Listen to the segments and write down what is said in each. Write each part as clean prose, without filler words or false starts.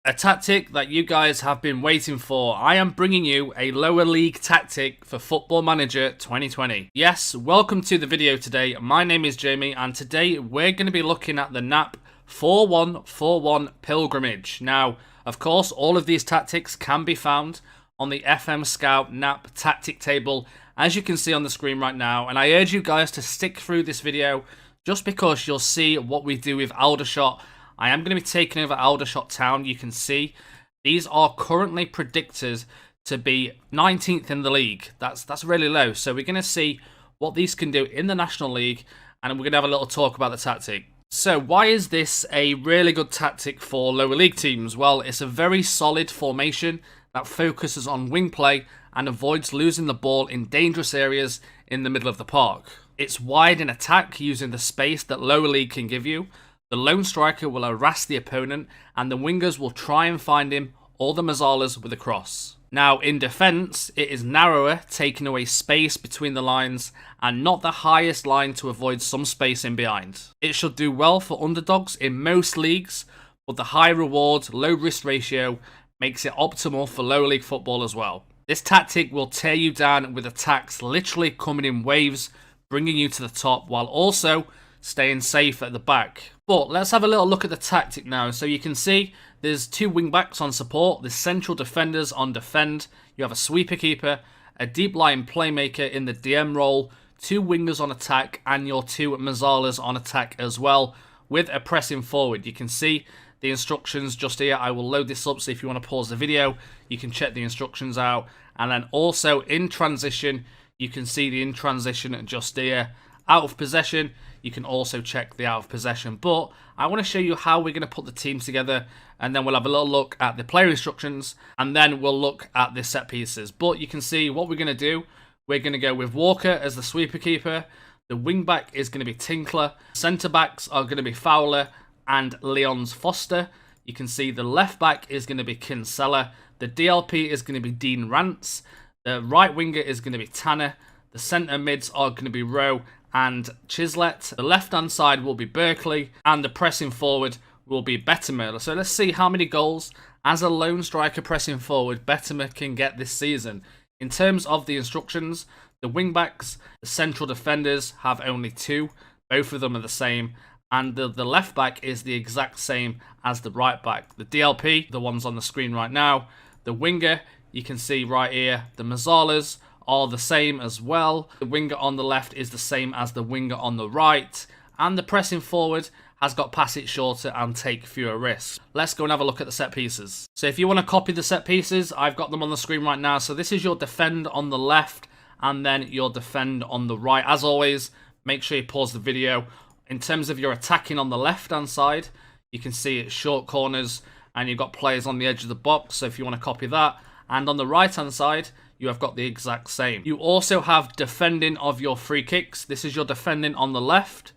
A tactic that you guys have been waiting for. I am bringing you a lower league tactic for Football Manager 2020. Yes, welcome to the video today. My name is Jamie and today we're going to be looking at the Knap 4-1-4-1 pilgrimage. Now, of course, all of these tactics can be found on the FMSCOUT Knap tactic table, as you can see on the screen right now. And I urge you guys to stick through this video just because you'll see what we do with Aldershot. I am going to be taking over Aldershot Town. You can see these are currently predicted to be 19th in the league. That's really low. So we're going to see what these can do in the National League, and we're going to have a little talk about the tactic. So why is this a really good tactic for lower league teams? Well, it's a very solid formation that focuses on wing play and avoids losing the ball in dangerous areas in the middle of the park. It's wide in attack using the space that lower league can give you. The lone striker will harass the opponent and the wingers will try and find him or the Mazzalas with a cross. Now in defence, it is narrower, taking away space between the lines and not the highest line to avoid some space in behind. It should do well for underdogs in most leagues, but the high reward, low risk ratio makes it optimal for lower league football as well. This tactic will tear you down with attacks literally coming in waves, bringing you to the top while also staying safe at the back. But let's have a little look at the tactic now. So you can see there's two wing backs on support, there's central defenders on defend, you have a sweeper keeper, a deep lying playmaker in the DM role, two wingers on attack, and your two Mazzalas on attack as well, with a pressing forward. You can see the instructions just here. I will load this up, so if you want to pause the video, you can check the instructions out. And then also in transition, you can see the in transition just here. Out of possession, you can also check the out of possession. But I want to show you how we're going to put the teams together, and then we'll have a little look at the player instructions, and then we'll look at the set pieces. But you can see what we're going to do. We're going to go with Walker as the sweeper keeper. The wing back is going to be Tinkler. Centre backs are going to be Fowler and Leon's Foster. You can see the left back is going to be Kinsella. The DLP is going to be Dean Rance. The right winger is going to be Tanner. The centre mids are going to be Rowe and Chislett. The left-hand side will be Berkeley, and the pressing forward will be Bettimer. So let's see how many goals as a lone striker pressing forward Bettimer can get this season. In terms of the instructions, the wing-backs, the central defenders have only two. Both of them are the same. And the left-back is the exact same as the right-back. The DLP, the ones on the screen right now. The winger, you can see right here, the Mazzalas are the same as well. The winger on the left is the same as the winger on the right, and the pressing forward has got pass it shorter and take fewer risks. Let's go and have a look at the set pieces. So if you want to copy the set pieces, I've got them on the screen right now. So this is your defend on the left and then your defend on the right. As always, make sure you pause the video. In terms of your attacking on the left hand side, you can see it's short corners and you've got players on the edge of the box. So if you want to copy that, and on the right hand side, you have got the exact same. You also have defending of your free kicks. This is your defending on the left,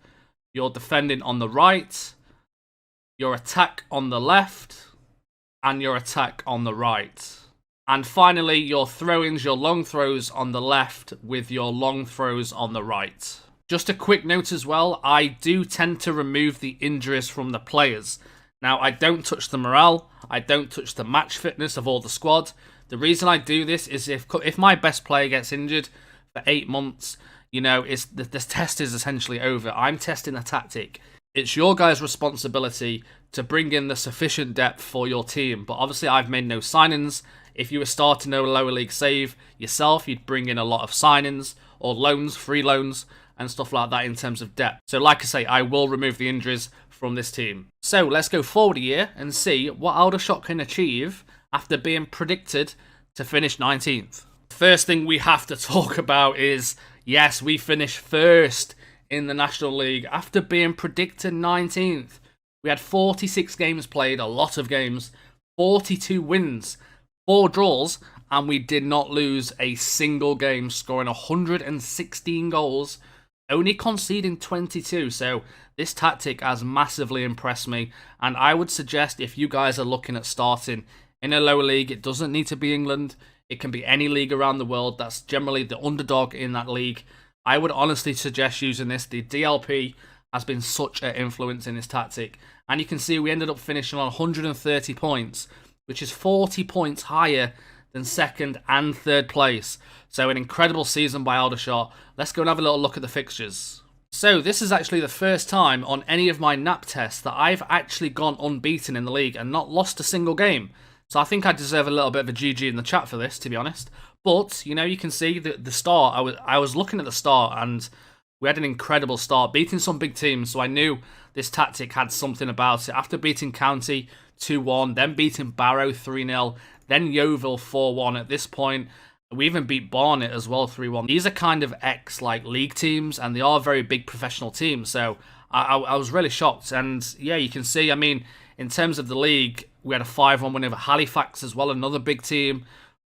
your defending on the right, your attack on the left, and your attack on the right. And finally, your throw-ins, your long throws on the left with your long throws on the right. Just a quick note as well, I do tend to remove the injuries from the players. Now, I don't touch the morale, I don't touch the match fitness of all the squad. The reason I do this is if my best player gets injured for 8 months, you know, the test is essentially over. I'm testing a tactic. It's your guys' responsibility to bring in the sufficient depth for your team. But obviously, I've made no signings. If you were starting a lower league save yourself, you'd bring in a lot of signings or loans, free loans, and stuff like that in terms of depth. So like I say, I will remove the injuries from this team. So let's go forward a year and see what Aldershot can achieve after being predicted to finish 19th. First thing we have to talk about is, yes, we finished first in the National League after being predicted 19th. We had 46 games played, a lot of games, 42 wins, 4 draws, and we did not lose a single game, scoring 116 goals, only conceding 22. So this tactic has massively impressed me, and I would suggest if you guys are looking at starting in a lower league, it doesn't need to be England. It can be any league around the world. That's generally the underdog in that league. I would honestly suggest using this. The DLP has been such an influence in this tactic. And you can see we ended up finishing on 130 points, which is 40 points higher than second and third place. So an incredible season by Aldershot. Let's go and have a little look at the fixtures. So this is actually the first time on any of my Knap tests that I've actually gone unbeaten in the league and not lost a single game. So I think I deserve a little bit of a GG in the chat for this, to be honest. But, you know, you can see the start. I was looking at the start and we had an incredible start, beating some big teams. So I knew this tactic had something about it. After beating County 2-1, then beating Barrow 3-0, then Yeovil 4-1. At this point, we even beat Barnet as well 3-1. These are kind of league teams, and they are very big professional teams. So I was really shocked. And yeah, you can see, I mean, in terms of the league, we had a 5-1 win over Halifax as well, another big team.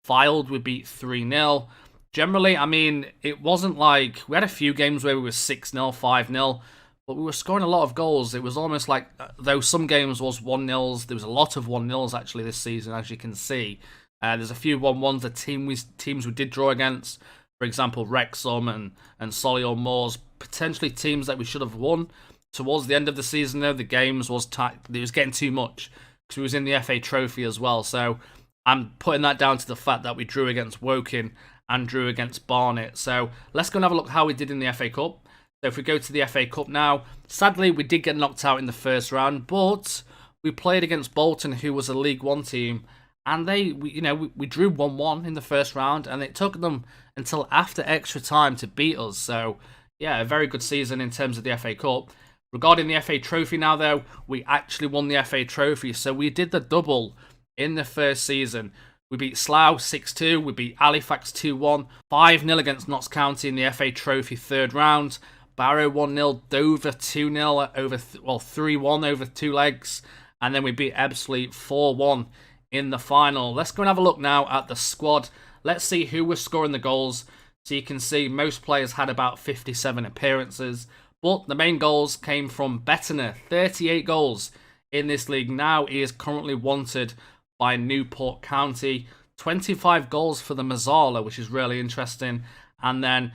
Fylde, we beat 3-0. Generally, I mean, it wasn't like, we had a few games where we were 6-0, 5-0, but we were scoring a lot of goals. It was almost like, though some games was 1-0s, there was a lot of 1-0s actually this season, as you can see. There's a few 1-1s, the teams we did draw against, for example, Wrexham and Solihull Moors, potentially teams that we should have won. Towards the end of the season, though, the games was tight. It was getting too much because we was in the FA Trophy as well. So I'm putting that down to the fact that we drew against Woking and drew against Barnet. So let's go and have a look how we did in the FA Cup. So if we go to the FA Cup now, sadly we did get knocked out in the first round, but we played against Bolton, who was a League One team, and we drew 1-1 in the first round, and it took them until after extra time to beat us. So yeah, a very good season in terms of the FA Cup. Regarding the FA Trophy now, though, we actually won the FA Trophy, so we did the double in the first season. We beat Slough 6-2, we beat Halifax 2-1, 5-0 against Notts County in the FA Trophy third round, Barrow 1-0, Dover 2-0 3-1 over 2 legs, and then we beat Ebbsfleet 4-1 in the final. Let's go and have a look now at the squad. Let's see who was scoring the goals. So you can see most players had about 57 appearances, but the main goals came from Bettiner, 38 goals in this league. Now he is currently wanted by Newport County. 25 goals for the Mazzala, which is really interesting. And then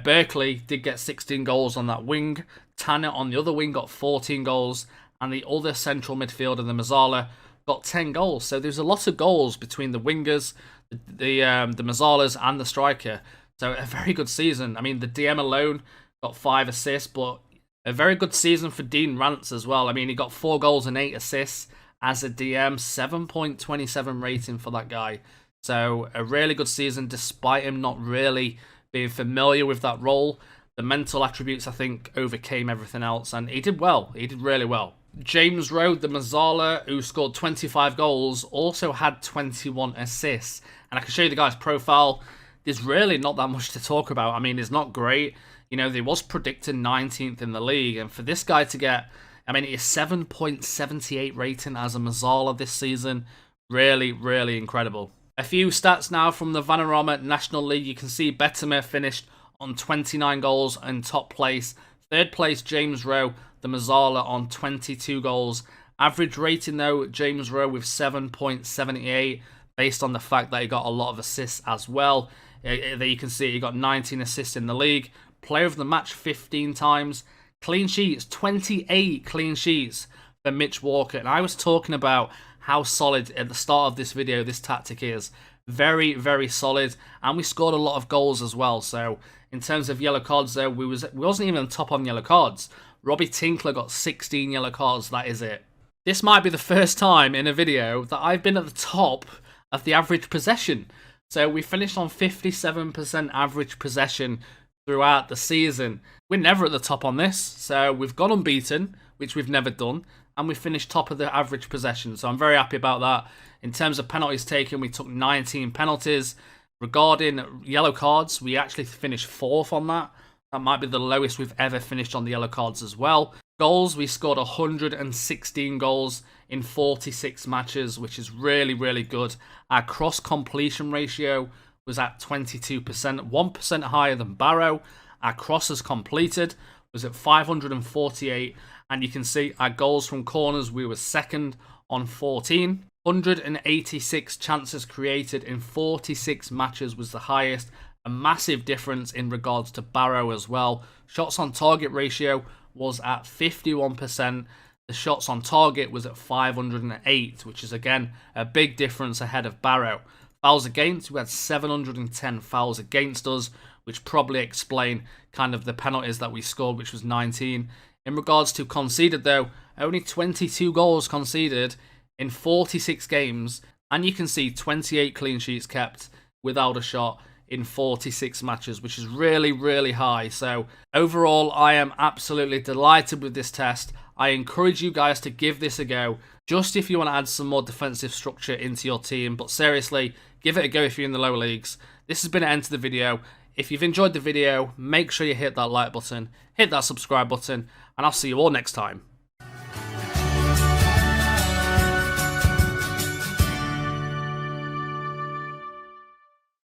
Berkeley did get 16 goals on that wing. Tanner on the other wing got 14 goals. And the other central midfielder, the Mazzala, got 10 goals. So there's a lot of goals between the wingers, the Mazzalas, and the striker. So a very good season. I mean, the DM alone got 5 assists, but a very good season for Dean Rance as well. I mean, he got 4 goals and 8 assists as a DM, 7.27 rating for that guy. So a really good season, despite him not really being familiar with that role. The mental attributes, I think, overcame everything else, and he did well. He did really well. James Rowe, the Mazzala, who scored 25 goals, also had 21 assists. And I can show you the guy's profile. There's really not that much to talk about. I mean, it's not great. You know, they was predicted 19th in the league, and for this guy to get, I mean, it's 7.78 rating as a Mazzala this season. Really, really incredible. A few stats now from the Vanarama National League. You can see Bettimer finished on 29 goals in top place. Third place, James Rowe, the Mazzala, on 22 goals. Average rating, though, James Rowe with 7.78, based on the fact that he got a lot of assists as well. There you can see he got 19 assists in the league. Player of the match 15 times. Clean sheets, 28 clean sheets for Mitch Walker. And I was talking about how solid at the start of this video this tactic is. Very, very solid. And we scored a lot of goals as well. So in terms of yellow cards, though, we wasn't even top on yellow cards. Robbie Tinkler got 16 yellow cards. That is it. This might be the first time in a video that I've been at the top of the average possession. So we finished on 57% average possession throughout the season. We're never at the top on this, so we've gone unbeaten, which we've never done, and we finished top of the average possession, so I'm very happy about that. In terms of penalties taken, we took 19 penalties. Regarding yellow cards, we actually finished 4th on that. That might be the lowest we've ever finished on the yellow cards as well. Goals, we scored 116 goals in 46 matches, which is really, really good. Our cross completion ratio was at 22%, 1% higher than Barrow. Our crosses completed was at 548, and you can see our goals from corners, we were second on 14. 186 chances created in 46 matches was the highest. A massive difference in regards to Barrow as well. Shots on target ratio was at 51%. The shots on target was at 508, which is again a big difference ahead of Barrow. Fouls against, we had 710 fouls against us, which probably explain kind of the penalties that we scored, which was 19. In regards to conceded though, only 22 goals conceded in 46 games, and you can see 28 clean sheets kept with Aldershot in 46 matches, which is really, really high. So overall, I am absolutely delighted with this test. I encourage you guys to give this a go, just if you want to add some more defensive structure into your team. But seriously, give it a go if you're in the lower leagues. This has been an end to the video. If you've enjoyed the video, make sure you hit that like button, hit that subscribe button, and I'll see you all next time.